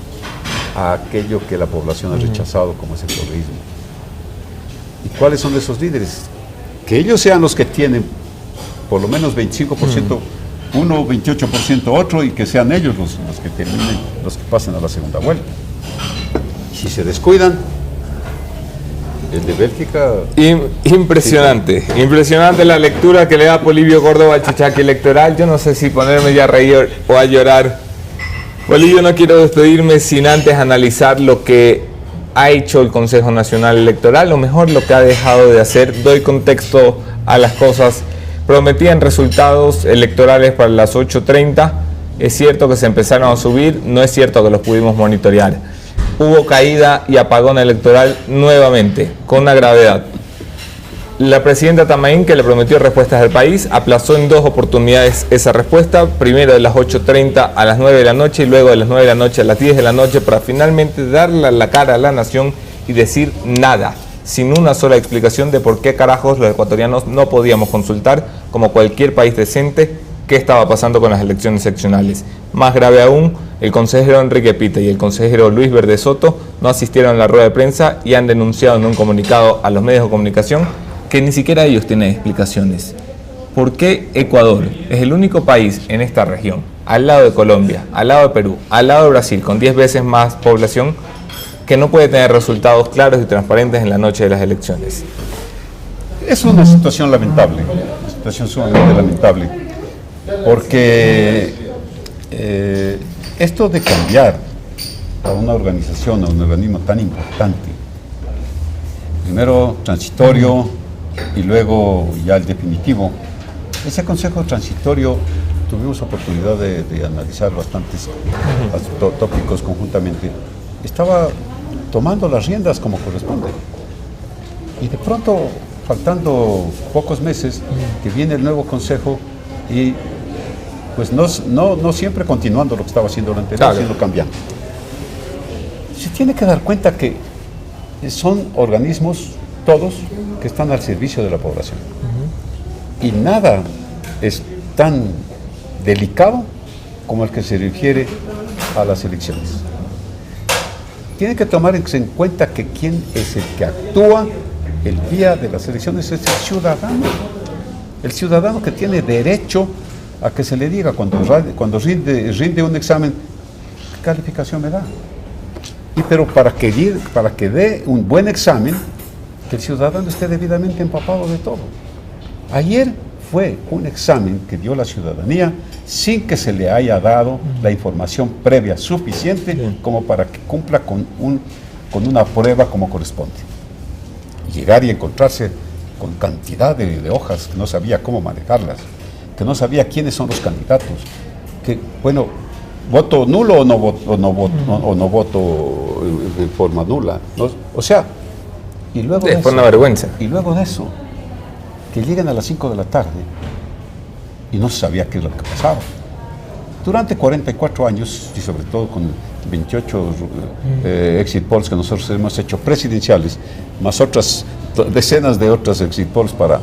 a aquello que la población ha rechazado, como es el correísmo. ¿Y cuáles son esos líderes? Que ellos sean los que tienen por lo menos 25%, uno, 28% otro, y que sean ellos los que terminen, los que pasen a la segunda vuelta. Si se descuidan, El de Bélgica... Impresionante, impresionante la lectura que le da Polibio Córdoba al chichaqui electoral. Yo no sé si ponerme ya a reír o a llorar. Polibio, no quiero despedirme sin antes analizar lo que ha hecho el Consejo Nacional Electoral, o mejor lo que ha dejado de hacer. Doy contexto a las cosas. Prometían resultados electorales para las 8:30. Es cierto que se empezaron a subir, no es cierto que los pudimos monitorear. Hubo caída y apagón electoral nuevamente, con una gravedad. La presidenta Tamaín, que le prometió respuestas al país, aplazó en 2 oportunidades esa respuesta, primero de las 8:30 a las 9 de la noche y luego de las 9 de la noche a las 10 de la noche, para finalmente darle la cara a la nación y decir nada, sin una sola explicación de por qué carajos los ecuatorianos no podíamos consultar, como cualquier país decente, qué estaba pasando con las elecciones seccionales. Más grave aún, el consejero Enrique Pita y el consejero Luis Verde Soto no asistieron a la rueda de prensa y han denunciado en un comunicado a los medios de comunicación que ni siquiera ellos tienen explicaciones. ¿Por qué Ecuador es el único país en esta región, al lado de Colombia, al lado de Perú, al lado de Brasil, con 10 veces más población, que no puede tener resultados claros y transparentes en la noche de las elecciones? Es una situación lamentable, una situación sumamente lamentable, porque esto de cambiar a una organización, a un organismo tan importante, primero transitorio y luego ya el definitivo, ese consejo transitorio tuvimos oportunidad de analizar bastantes tópicos conjuntamente, estaba tomando las riendas como corresponde, y de pronto, faltando pocos meses, que viene el nuevo consejo y pues no siempre continuando lo que estaba haciendo lo anterior, sino cambiando. Se tiene que dar cuenta que son organismos todos que están al servicio de la población. Y nada es tan delicado como el que se refiere a las elecciones. Tiene que tomar en cuenta que quien es el que actúa el día de las elecciones es el ciudadano. El ciudadano que tiene derecho a que se le diga cuando rinde un examen, ¿qué calificación me da? Pero para que dé un buen examen, que el ciudadano esté debidamente empapado de todo. Ayer fue un examen que dio la ciudadanía sin que se le haya dado la información previa suficiente como para que cumpla con una prueba como corresponde. Llegar y encontrarse con cantidad de hojas que no sabía cómo manejarlas, que no sabía quiénes son los candidatos, que bueno, voto nulo o no voto en forma nula, ¿no? O sea, y luego de eso, una vergüenza. Y luego de eso, que lleguen a las 5 de la tarde y no se sabía qué es lo que pasaba. Durante 44 años, y sobre todo con 28 exit polls que nosotros hemos hecho presidenciales, más otras decenas de otras exit polls para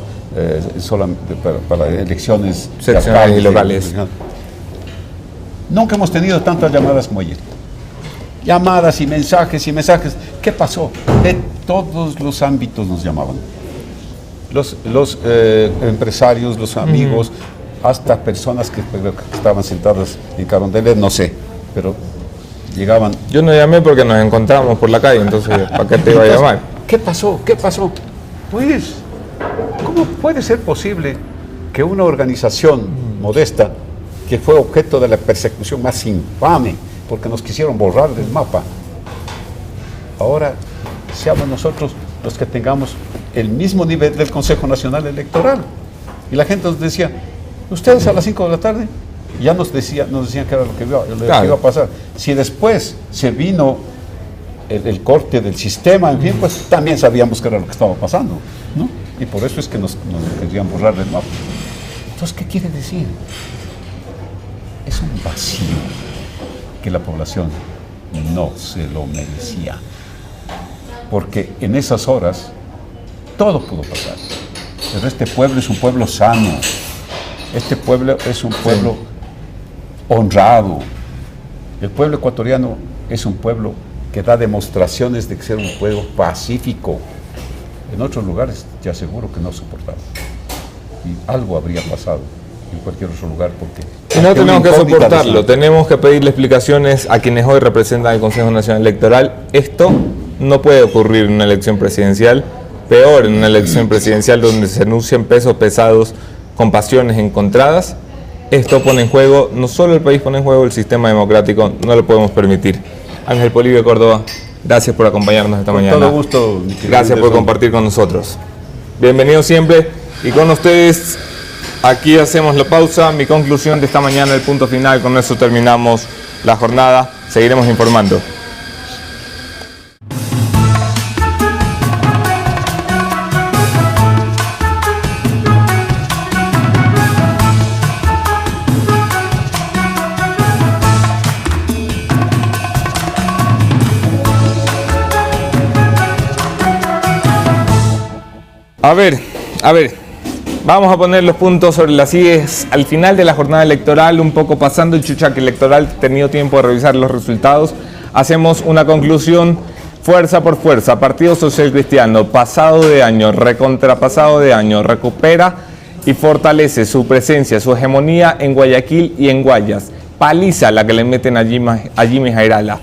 elecciones seccionales y locales. Nunca hemos tenido tantas llamadas como ayer. Llamadas y mensajes y mensajes. ¿Qué pasó? De todos los ámbitos nos llamaban. Los empresarios, los amigos, hasta personas que estaban sentadas en Carondelet, no sé, pero llegaban. Yo no llamé porque nos encontramos por la calle, entonces ¿para qué te iba a llamar? ¿Qué pasó? ¿Qué pasó? Pues, ¿cómo puede ser posible que una organización modesta, que fue objeto de la persecución más infame, porque nos quisieron borrar del mapa, ahora seamos nosotros los que tengamos el mismo nivel del Consejo Nacional Electoral? Y la gente nos decía, ustedes a las 5 de la tarde, ya nos decían que era lo que iba a pasar. Si después se vino el corte del sistema, en fin, pues también sabíamos que era lo que estaba pasando, ¿no? Y por eso es que nos querían borrar del mapa. Entonces, ¿qué quiere decir? Es un vacío que la población no se lo merecía. Porque en esas horas todo pudo pasar. Pero este pueblo es un pueblo sano. Este pueblo es un pueblo honrado. El pueblo ecuatoriano es un pueblo que da demostraciones de ser un pueblo pacífico. En otros lugares te aseguro que no soportaba. Y algo habría pasado en cualquier otro lugar, porque... Y no tenemos que soportarlo, tenemos que pedirle explicaciones a quienes hoy representan el Consejo Nacional Electoral. Esto no puede ocurrir en una elección presidencial. peor en una elección presidencial donde se anuncian pesos pesados con pasiones encontradas. Esto pone en juego, no solo el país, pone en juego el sistema democrático, no lo podemos permitir. Ángel Polibio Córdoba, gracias por acompañarnos esta mañana. Con todo gusto. Gracias por compartir con nosotros. Bienvenidos siempre, y con ustedes aquí hacemos la pausa. Mi conclusión de esta mañana, el punto final, con eso terminamos la jornada. Seguiremos informando. A ver, vamos a poner los puntos sobre las IES al final de la jornada electoral, un poco pasando el chuchaque electoral, he tenido tiempo de revisar los resultados. Hacemos una conclusión fuerza por fuerza. Partido Social Cristiano, pasado de año, recontrapasado de año, recupera y fortalece su presencia, su hegemonía en Guayaquil y en Guayas. Paliza la que le meten a Jimmy Jairala.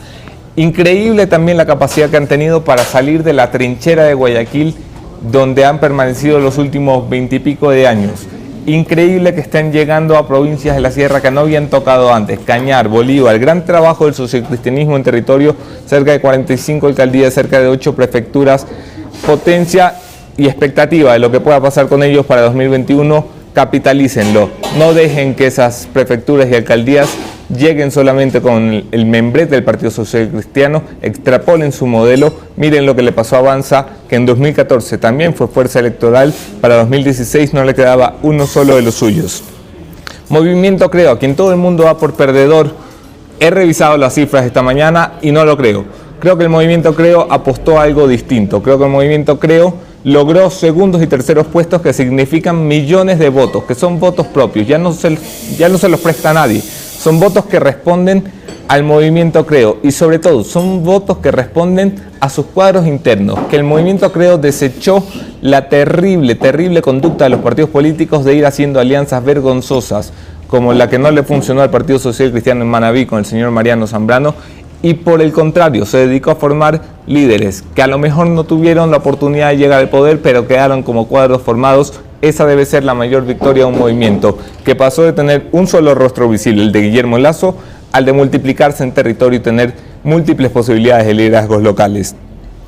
Increíble también la capacidad que han tenido para salir de la trinchera de Guayaquil, donde han permanecido los últimos 20 y pico de años. Increíble que estén llegando a provincias de la sierra que no habían tocado antes, Cañar, Bolívar, el gran trabajo del sociocristianismo en territorio, cerca de 45 alcaldías, cerca de 8 prefecturas, potencia y expectativa de lo que pueda pasar con ellos para 2021, capitalícenlo. No dejen que esas prefecturas y alcaldías lleguen solamente con el membrete del Partido Social Cristiano, extrapolen su modelo. Miren lo que le pasó a Avanza, que en 2014 también fue fuerza electoral, para 2016 no le quedaba uno solo de los suyos. Movimiento Creo, a quien todo el mundo da por perdedor, he revisado las cifras esta mañana y no lo creo. Creo que el Movimiento Creo apostó a algo distinto. Creo que el Movimiento Creo logró segundos y terceros puestos que significan millones de votos, que son votos propios, ya no se los presta a nadie. Son votos que responden al Movimiento Creo y sobre todo son votos que responden a sus cuadros internos, que el Movimiento Creo desechó la terrible conducta de los partidos políticos de ir haciendo alianzas vergonzosas, como la que no le funcionó al Partido Social Cristiano en Manabí con el señor Mariano Zambrano, y por el contrario se dedicó a formar líderes que a lo mejor no tuvieron la oportunidad de llegar al poder, pero quedaron como cuadros formados. Esa debe ser la mayor victoria de un movimiento que pasó de tener un solo rostro visible, el de Guillermo Lasso, al de multiplicarse en territorio y tener múltiples posibilidades de liderazgos locales.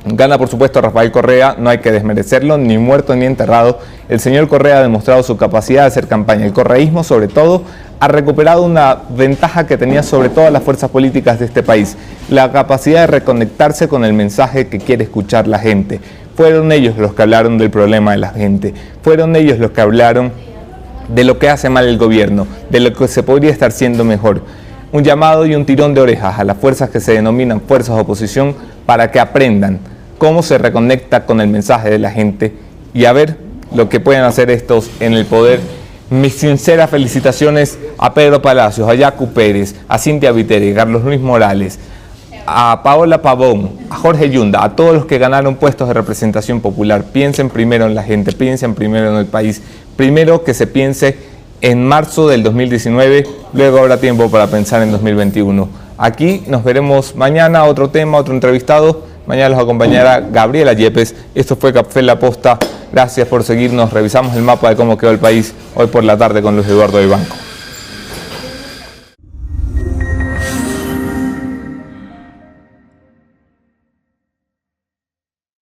Gana, por supuesto, Rafael Correa, no hay que desmerecerlo, ni muerto ni enterrado. El señor Correa ha demostrado su capacidad de hacer campaña. El correísmo, sobre todo, ha recuperado una ventaja que tenía sobre todas las fuerzas políticas de este país: la capacidad de reconectarse con el mensaje que quiere escuchar la gente. Fueron ellos los que hablaron del problema de la gente, fueron ellos los que hablaron de lo que hace mal el gobierno, de lo que se podría estar haciendo mejor. Un llamado y un tirón de orejas a las fuerzas que se denominan fuerzas de oposición para que aprendan cómo se reconecta con el mensaje de la gente y a ver lo que pueden hacer estos en el poder. Mis sinceras felicitaciones a Pedro Palacios, a Yacu Pérez, a Cintia Viteri, a Carlos Luis Morales, a Paola Pavón, a Jorge Yunda, a todos los que ganaron puestos de representación popular. Piensen primero en la gente, piensen primero en el país, primero que se piense en marzo del 2019, luego habrá tiempo para pensar en 2021. Aquí nos veremos mañana, otro tema, otro entrevistado. Mañana los acompañará Gabriela Yepes. Esto fue Café La Posta. Gracias por seguirnos. Revisamos el mapa de cómo quedó el país hoy por la tarde con Luis Eduardo Vivanco.